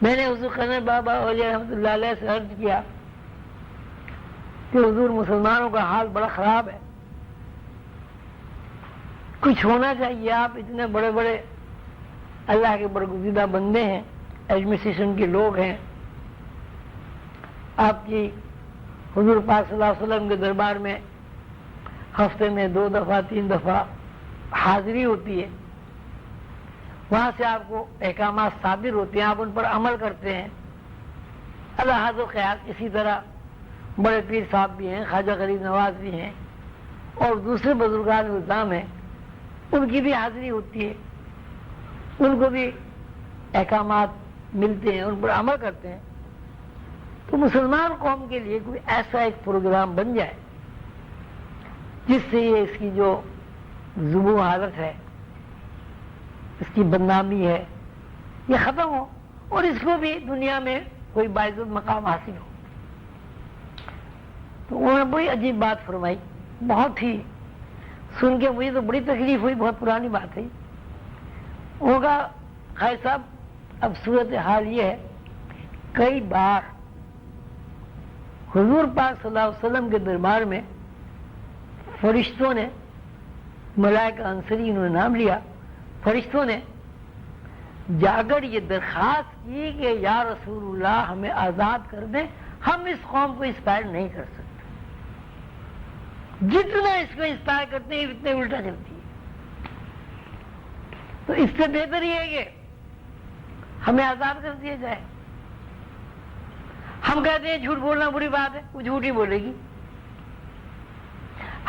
میں نے حضور قرن بابا اولیاء رحمۃ اللہ علیہ سے عرض کیا کہ حضور مسلمانوں کا حال بڑا خراب ہے، کچھ ہونا چاہیے، آپ اتنے بڑے بڑے اللہ کے برگزیدہ بندے ہیں، ایڈمنسٹریشن کے لوگ ہیں، آپ کی حضور پاک صلی اللہ علیہ وسلم کے دربار میں ہفتے میں 2 دفعہ 3 دفعہ حاضری ہوتی ہے، وہاں سے آپ کو احکامات صادر ہوتے ہیں، آپ ان پر عمل کرتے ہیں۔ اللہ حاضر خیال اسی طرح بڑے پیر صاحب بھی ہیں، خواجہ غریب نواز بھی ہیں، اور دوسرے بزرگان الزام ہیں، ان کی بھی حاضری ہوتی ہے، ان کو بھی احکامات ملتے ہیں، ان پر عمل کرتے ہیں۔ تو مسلمان قوم کے لیے کوئی ایسا ایک پروگرام بن جائے جس سے یہ اس کی جو ذبح حالت ہے، اس کی بدنامی ہے، یہ ختم ہو اور اس کو بھی دنیا میں کوئی باعزت مقام حاصل ہو۔ تو انہوں نے بڑی عجیب بات فرمائی، بہت ہی سن کے مجھے تو بڑی تکلیف ہوئی، بہت پرانی بات ہے۔ انہوں نے کہا خیر صاحب اب صورت حال یہ ہے، کئی بار حضور پاک صلی اللہ علیہ وسلم کے دربار میں فرشتوں نے، ملائکہ انصری انہوں نے نام لیا، فرشتوں نے جا کر یہ درخواست کی کہ یا رسول اللہ ہمیں آزاد کر دیں، ہم اس قوم کو انسپائر نہیں کر سکتے، جتنا اس کو انسپائر کرتے ہیں اتنے الٹا چلتی ہے، تو اس سے بہتر یہ ہے کہ ہمیں آزاد کر دیا جائے۔ ہم کہتے ہیں جھوٹ بولنا بری بات ہے، وہ جھوٹ ہی بولے گی۔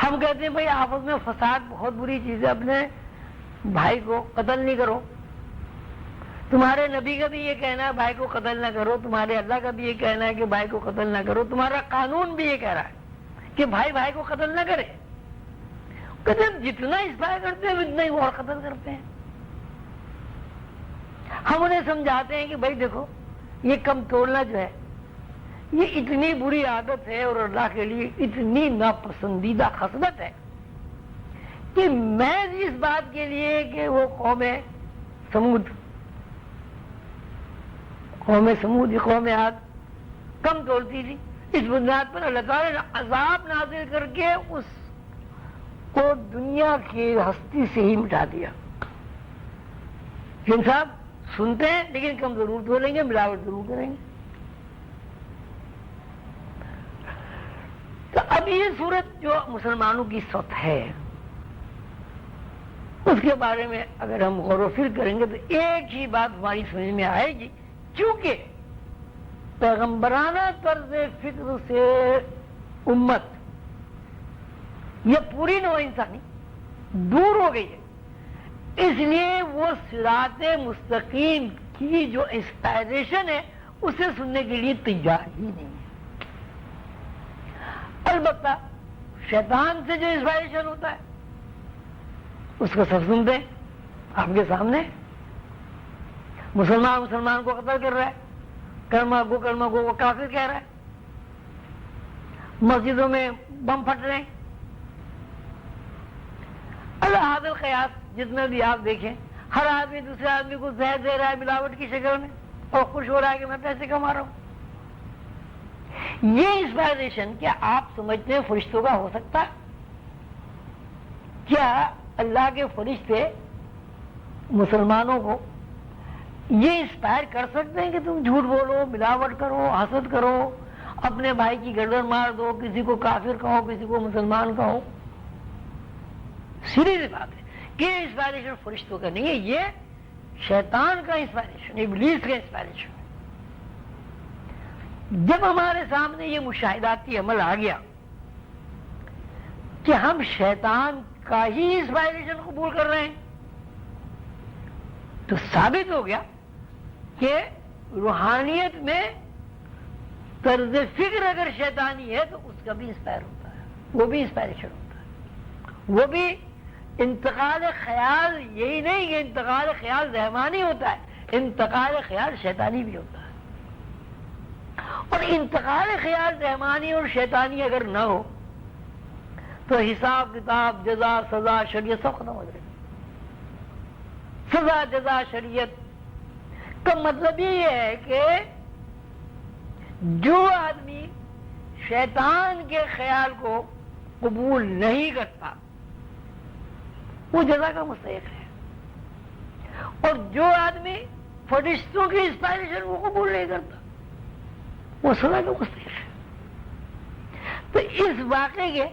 ہم کہتے ہیں بھائی آپس میں فساد بہت بری چیز ہے، اپنے بھائی کو قتل نہیں کرو، تمہارے نبی کا بھی یہ کہنا ہے بھائی کو قتل نہ کرو، تمہارے اللہ کا بھی یہ کہنا ہے کہ بھائی کو قتل نہ کرو، تمہارا قانون بھی یہ کہہ رہا ہے کہ بھائی بھائی کو قتل نہ کرے۔ کہتے ہیں جتنا انسپائر کرتے ہیں اتنا ہی وہ اور قتل کرتے ہیں۔ ہم انہیں سمجھاتے ہیں کہ بھائی دیکھو یہ کم توڑنا جو ہے یہ اتنی بری عادت ہے اور اللہ کے لیے اتنی ناپسندیدہ خصلت ہے کہ محض اس بات کے لیے کہ وہ قوم سمود قوم عاد کم تولتی تھی، اس بنیاد پر اللہ تعالیٰ نے عذاب نازل کر کے اس کو دنیا کی ہستی سے ہی مٹا دیا۔ جن صاحب سنتے ہیں لیکن کم ضرور بولیں گے، ملاوٹ ضرور کریں گے۔ تو اب یہ صورت جو مسلمانوں کی اس وقت ہے اس کے بارے میں اگر ہم غور و فکر کریں گے تو ایک ہی بات ہماری سمجھ میں آئے گی، چونکہ پیغمبرانہ طرز فکر سے امت یہ پوری نوع انسانی دور ہو گئی ہے، اس لیے وہ صراط مستقیم کی جو انسپائریشن ہے اسے سننے کے لیے تیار ہی نہیں ہے۔ البتہ شیطان سے جو انسپائریشن ہوتا ہے اس کو سب سنتے ہیں آپ کے سامنے، مسلمان کو قتل کر رہا ہے، کلمہ کو وہ کافر کہہ رہا ہے، مسجدوں میں بم پھٹ رہے ہیں، اللہ حاضر قیاس جتنا بھی آپ دیکھیں ہر آدمی دوسرے آدمی کو زہر دے رہا ہے ملاوٹ کی شکل میں اور خوش ہو رہا ہے کہ میں پیسے کما رہا ہوں۔ یہ انسپائریشن کیا آپ سمجھتے ہیں فرشتوں کا ہو سکتا ہے؟ کیا اللہ کے فرشتے مسلمانوں کو یہ انسپائر کر سکتے ہیں کہ تم جھوٹ بولو، ملاوٹ کرو، حسد کرو، اپنے بھائی کی گردن مار دو، کسی کو کافر کہو، کسی کو مسلمان کہو؟ سیدھی سی بات ہے کہ یہ انسپائریشن فرشتوں کا نہیں ہے، یہ شیطان کا انسپائریشن، ابلیس کا انسپائریشن۔ جب ہمارے سامنے یہ مشاہداتی عمل آ گیا کہ ہم شیطان کا ہی انسپائریشن قبول کر رہے ہیں تو ثابت ہو گیا کہ روحانیت میں طرز فکر اگر شیطانی ہے تو اس کا بھی انسپائر ہوتا ہے، وہ بھی انسپائریشن ہوتا ہے، وہ بھی انتقال خیال، یہی نہیں کہ انتقال خیال رحمانی ہوتا ہے، انتقال خیال شیطانی بھی ہوتا ہے۔ اور انتقال خیال رحمانی اور شیطانی اگر نہ ہو تو حساب کتاب، جزا، سزا، شریعت سب ختم ہو جائے گی۔ سزا، جزا، شریعت کا مطلب یہ ہے کہ جو آدمی شیطان کے خیال کو قبول نہیں کرتا وہ جزا کا مستحق ہے، اور جو آدمی فرشتوں کی انسپائریشن وہ قبول نہیں کرتا وہ سزا کا مستحق ہے۔ تو اس واقعے کے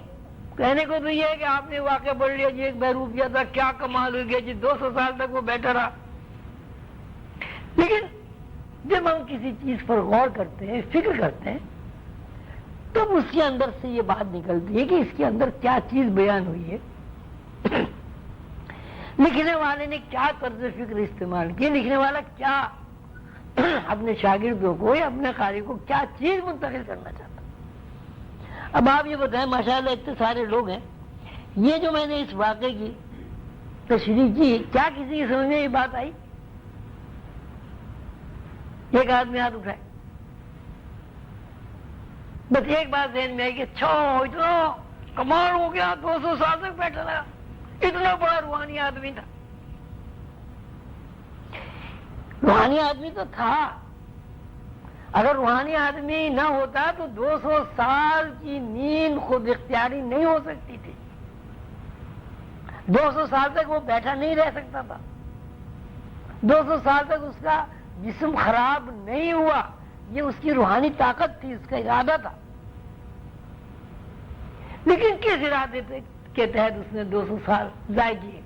کہنے کو تو یہ ہے کہ آپ نے واقعہ پڑھ لیا جی، ایک بہروپ کیا تھا، کیا کمال ہو گیا جی، 200 سال تک وہ بیٹھا رہا۔ لیکن جب ہم کسی چیز پر غور کرتے ہیں، فکر کرتے ہیں، تب اس کے اندر سے یہ بات نکلتی ہے کہ اس کے اندر کیا چیز بیان ہوئی ہے، لکھنے والے نے کیا طرز فکر استعمال کی، لکھنے والا کیا اپنے شاگردوں کو یا اپنے قاری کو کیا چیز منتقل کرنا چاہتا۔ اب آپ یہ بتائیں، ماشاءاللہ اتنے سارے لوگ ہیں، یہ جو میں نے اس واقعے کی تشریح کی، کیا کسی کی سمجھ میں یہ بات آئی؟ ایک آدمی ہاتھ اٹھائے، بس ایک بات ذہن میں آئی کہ اتنا کمال ہو گیا، 200 سال تک بیٹھا رہا، اتنا بڑا روحانی آدمی تھا۔ روحانی آدمی تو تھا، اگر روحانی آدمی نہ ہوتا تو 200 سال کی نیند خود اختیاری نہیں ہو سکتی تھی، 200 سال تک وہ بیٹھا نہیں رہ سکتا تھا، 200 سال تک اس کا جسم خراب نہیں ہوا، یہ اس کی روحانی طاقت تھی، اس کا ارادہ تھا۔ لیکن کس ارادے کے تحت اس نے 200 سال ضائع کیے؟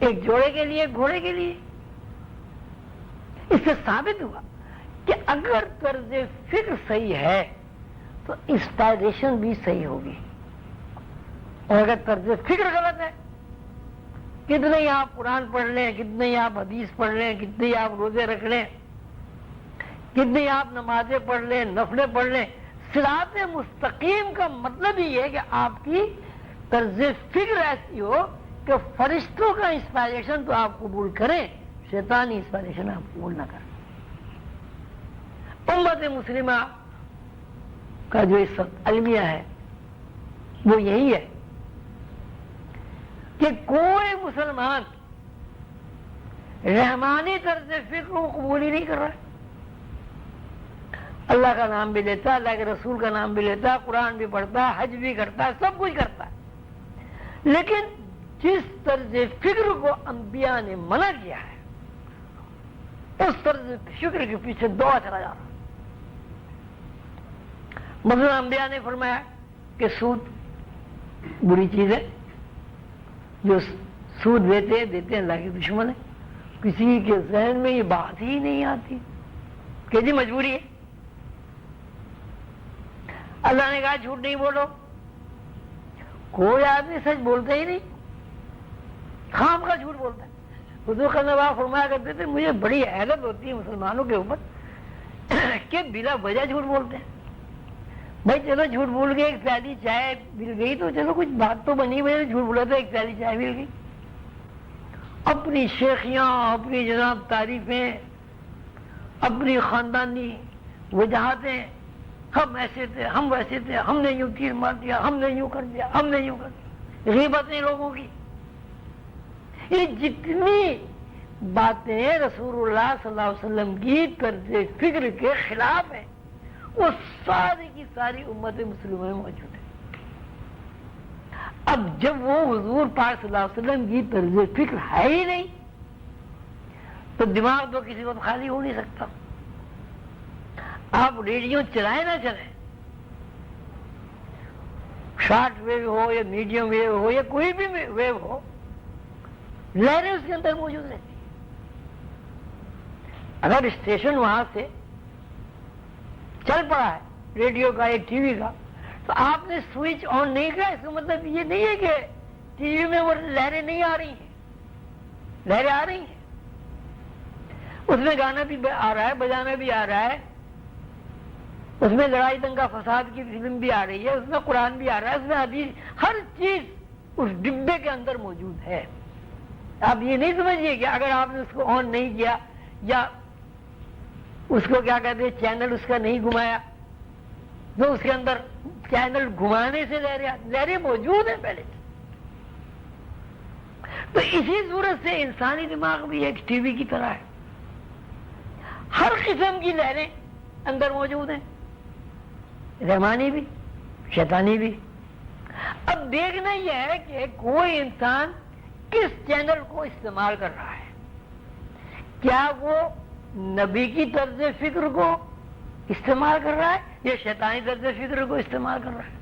ایک جوڑے کے لیے، گھوڑے کے لیے؟ اس سے ثابت ہوا کہ اگر طرز فکر صحیح ہے تو انسپائریشن بھی صحیح ہوگی، اور اگر طرز فکر غلط ہے، کتنے ہی آپ قرآن پڑھ لیں، کتنے ہی آپ حدیث پڑھ لیں، کتنے ہی آپ روزے رکھ لیں، کتنے ہی آپ نمازیں پڑھ لیں، نفلیں پڑھ لیں، صراط مستقیم کا مطلب یہ ہے کہ آپ کی طرز فکر ایسی ہو کہ فرشتوں کا انسپائریشن تو آپ قبول کریں، شیطانی انسپائریشن آپ قبول نہ کریں۔ امت مسلمہ کا جو اس وقت المیہ ہے وہ یہی ہے کہ کوئی مسلمان رحمانی طرز فکر کو قبول ہی نہیں کر رہا ہے۔ اللہ کا نام بھی لیتا، اللہ کے رسول کا نام بھی لیتا، قرآن بھی پڑھتا، حج بھی کرتا، سب کچھ کرتا ہے، لیکن جس طرز فکر کو انبیاء نے منع کیا ہے اس طرز فکر کے پیچھے دوڑا چلا جا رہا۔ مثلا انبیاء نے فرمایا کہ سود بری چیز ہے، جو سود دیتے ہیں اللہ کے دشمن ہے، کسی کے ذہن میں یہ بات ہی نہیں آتی کہ جی مجبوری ہے۔ اللہ نے کہا جھوٹ نہیں بولو، کوئی آدمی سچ بولتا ہی نہیں، خام کا جھوٹ بولتا ہے۔ حضور صلی اللہ علیہ وسلم فرمایا کرتے تھے مجھے بڑی حیرت ہوتی ہے مسلمانوں کے اوپر کہ بلا وجہ جھوٹ بولتے ہیں۔ بھائی چلو جھوٹ بول گئے، ایک پیالی چائے مل گئی تو چلو کچھ بات تو بنی، میں نے جھوٹ بولا تھا، ایک پیالی چائے مل گئی۔ اپنی شیخیاں، اپنی جناب تعریفیں، اپنی خاندانی وجاہتیں، ہم ایسے تھے، ہم ویسے تھے، ہم نے یوں تیر مار دیا، ہم نے یوں کر دیا، ہم نے یوں کر دیا، غیبتیں لوگوں کی، یہ جتنی باتیں رسول اللہ صلی اللہ علیہ وسلم کی طرز فکر کے خلاف ہیں وہ ساری کی ساری امت مسلمہ میں موجود ہے۔ اب جب وہ حضور پاک صلی اللہ علیہ وسلم کی طرز فکر ہے ہی نہیں تو دماغ تو کسی وقت خالی ہو نہیں سکتا۔ آپ ریڈیو چلائیں نہ چلائیں، شارٹ ویو ہو یا میڈیم ویو ہو یا کوئی بھی ویو ہو، لہریں اس کے اندر موجود رہتی ہیں۔ اگر اسٹیشن وہاں سے چل پڑا ہے ریڈیو کا یا ٹی وی کا تو آپ نے سوئچ آن نہیں کیا، اس کا مطلب یہ نہیں ہے کہ ٹی وی میں وہ لہریں نہیں آ رہی ہیں، لہریں آ رہی ہیں، اس میں گانا بھی آ رہا ہے، بجانا بھی آ رہا ہے، اس میں لڑائی دنگا فساد کی فلم بھی آ رہی ہے، اس میں قرآن بھی آ رہا ہے، اس میں حدیث، ہر چیز اس ڈبے کے اندر موجود ہے۔ آپ یہ نہیں سمجھیے کہ اگر آپ نے اس کو آن نہیں کیا یا اس کو کیا کہتے ہیں چینل اس کا نہیں گھمایا تو اس کے اندر چینل گھمانے سے لہریں موجود ہیں پہلے سے۔ تو اسی صورت سے انسانی دماغ بھی ایک ٹی وی کی طرح ہے، قسم کی لہریں اندر موجود ہیں، رحمانی بھی شیطانی بھی۔ اب دیکھنا یہ ہے کہ کوئی انسان کس چینل کو استعمال کر رہا ہے، کیا وہ نبی کی طرز فکر کو استعمال کر رہا ہے یا شیطانی طرز فکر کو استعمال کر رہا ہے۔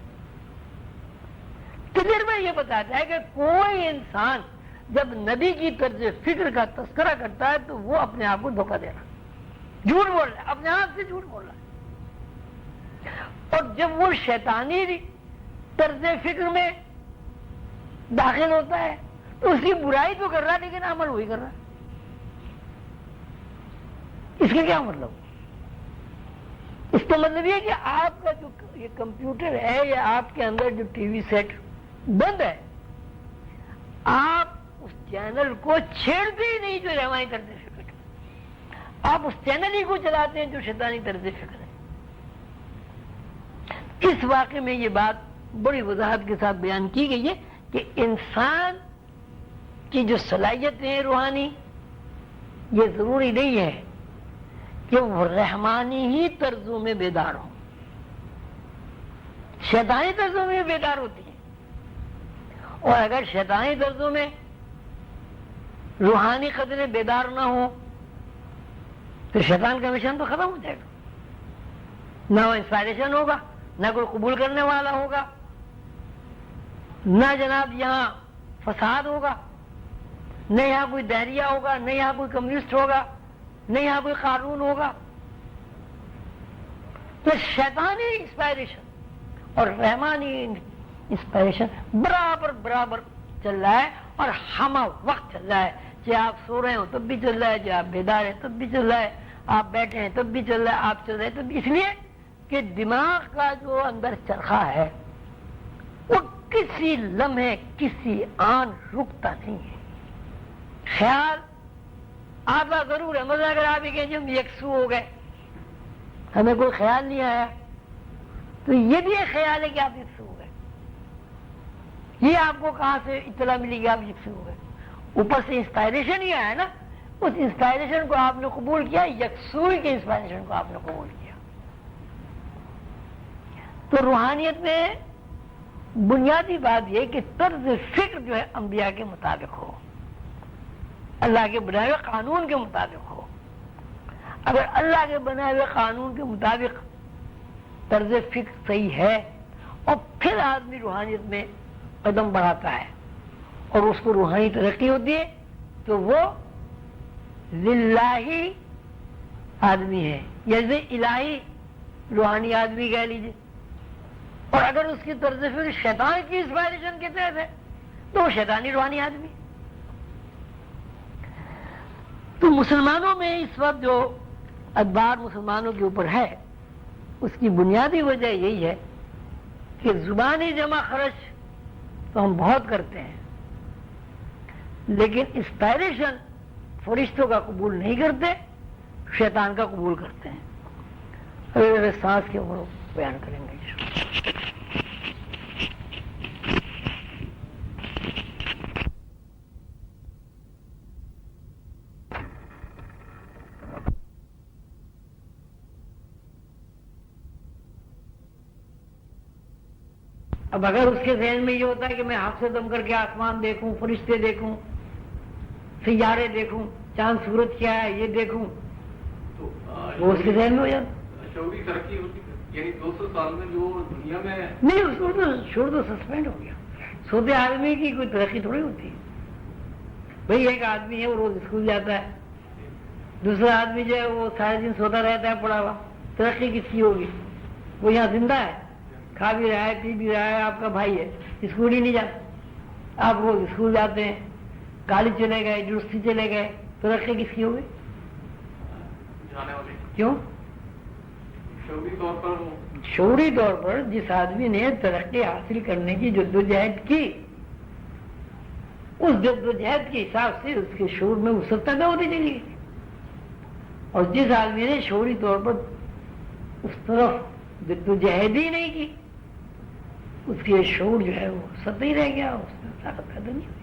تجربہ یہ بتاتا ہے کہ کوئی انسان جب نبی کی طرز فکر کا تذکرہ کرتا ہے تو وہ اپنے آپ کو دھوکہ دے رہا ہے، جھوٹ بول رہا ہے، اپنے آپ سے جھوٹ بول رہا ہے۔ اور جب وہ شیطانی طرز فکر میں داخل ہوتا ہے تو اس کی برائی تو کر رہا ہے لیکن عمل وہی کر رہا ہے۔ اس کا کیا مطلب؟ اس کا مطلب یہ کہ آپ کا جو یہ کمپیوٹر ہے یا آپ کے اندر جو ٹی وی سیٹ بند ہے، آپ اس چینل کو چھیڑتے ہی نہیں جو رحمانی طرز فکر ہے، آپ اس چینل ہی کو چلاتے ہیں جو شیطانی طرز فکر ہے۔ اس واقعے میں یہ بات بڑی وضاحت کے ساتھ بیان کی گئی ہے کہ انسان کی جو صلاحیتیں ہیں روحانی، یہ ضروری نہیں ہے کہ وہ رحمانی ہی طرزوں میں بیدار ہوں، شیطانی طرزوں میں بیدار ہوتی ہیں۔ اور اگر شیطانی طرزوں میں روحانی قدریں بیدار نہ ہوں تو شیطان کا مشن تو ختم ہو جائے گا، نہ وہ انسپائریشن ہوگا، نہ کوئی قبول کرنے والا ہوگا، نہ جناب یہاں فساد ہوگا، نہ یہاں کوئی دہریہ ہوگا، نہ یہاں کوئی کمیونسٹ ہوگا، نہ یہاں کوئی قانون ہوگا۔ تو شیطانی انسپائریشن اور رحمانی انسپائریشن برابر برابر چل رہا ہے اور ہمہ وقت چل رہا ہے، چاہے آپ سو رہے ہوں تب بھی چل رہا ہے، چاہے آپ بیدار ہیں تب بھی چل رہا ہے، آپ بیٹھے ہیں تب بھی چل رہا ہے، آپ چل رہے ہیں تب بھی، اس لیے کہ دماغ کا جو اندر چرخہ ہے وہ کسی لمحے کسی آن رکتا نہیں ہے۔ خیال آتا ضرور ہے، مطلب اگر آپ یہ کہیں ہم یکسو ہو گئے، ہمیں کوئی خیال نہیں آیا، تو یہ بھی ایک خیال ہے کہ آپ یکسو ہو گئے۔ یہ آپ کو کہاں سے اطلاع ملی کہ آپ یکسو ہو گئے؟ اوپر سے انسپائریشن ہی آیا نا، اس انسپائریشن کو آپ نے قبول کیا، یکسوئی کے انسپائریشن کو آپ نے قبول کیا۔ تو روحانیت میں بنیادی بات یہ کہ طرز فکر جو ہے انبیاء کے مطابق ہو، اللہ کے بنائے ہوئے قانون کے مطابق ہو۔ اگر اللہ کے بنائے ہوئے قانون کے مطابق طرز فکر صحیح ہے اور پھر آدمی روحانیت میں قدم بڑھاتا ہے اور اس کو روحانی ترقی ہوتی ہے تو وہ للہی آدمی ہے یا الہی روحانی آدمی کہہ لیجیے۔ اور اگر اس کی طرز فکر شیطان کی انسپائریشن کے تحت ہے تو وہ شیطانی روحانی آدمی۔ تو مسلمانوں میں اس وقت جو ادبار مسلمانوں کے اوپر ہے اس کی بنیادی وجہ یہی ہے کہ زبانی جمع خرچ تو ہم بہت کرتے ہیں لیکن انسپائریشن فرشتوں کا قبول نہیں کرتے، شیطان کا قبول کرتے ہیں۔ اگر سانس کے اوپر بیان کریں گے۔ اب اگر اس کے ذہن میں یہ ہوتا ہے کہ میں ہاتھ سے دم کر کے آسمان دیکھوں، فرشتے دیکھوں، سیارے دیکھوں، چاند سورج کیا ہے یہ دیکھوں، تو وہ اس کے ذہن میں ہو جاتا۔ شعوری ترقی ہوتی ہے، یعنی 200 سال میں جو دنیا میں نہیں، اس کو تو چھوڑ دو، سسپینڈ ہو گیا۔ سوتے آدمی کی کوئی ترقی تھوڑی ہوتی ہے۔ بھئی ایک آدمی ہے وہ روز اسکول جاتا ہے، دوسرا آدمی جو ہے وہ سارے دن سوتا رہتا ہے پڑا ہوا، ترقی کس کی ہوگی؟ وہ یہاں زندہ ہے، کھا بھی رہا ہے، پی بھی رہا ہے، آپ کا بھائی ہے، اسکول ہی نہیں جاتا۔ آپ روز اسکول جاتے ہیں، کالج چلے گئے، یونیورسٹی چلے گئے، ترقی کس کی ہوگی؟ جانے والے کیوں؟ شعوری طور پر جس آدمی نے ترقی حاصل کرنے کی جدوجہد کی، اس جدوجہد کے حساب سے اس کے شعور میں وسعت پیدا ہوتی چلی گئی، اور جس آدمی نے شعوری طور پر اس طرف جدوجہد ہی نہیں کی اس کے شعور جو ہے وہ سطحی رہ گیا، اس میں طاقت پیدا نہیں ہوئی۔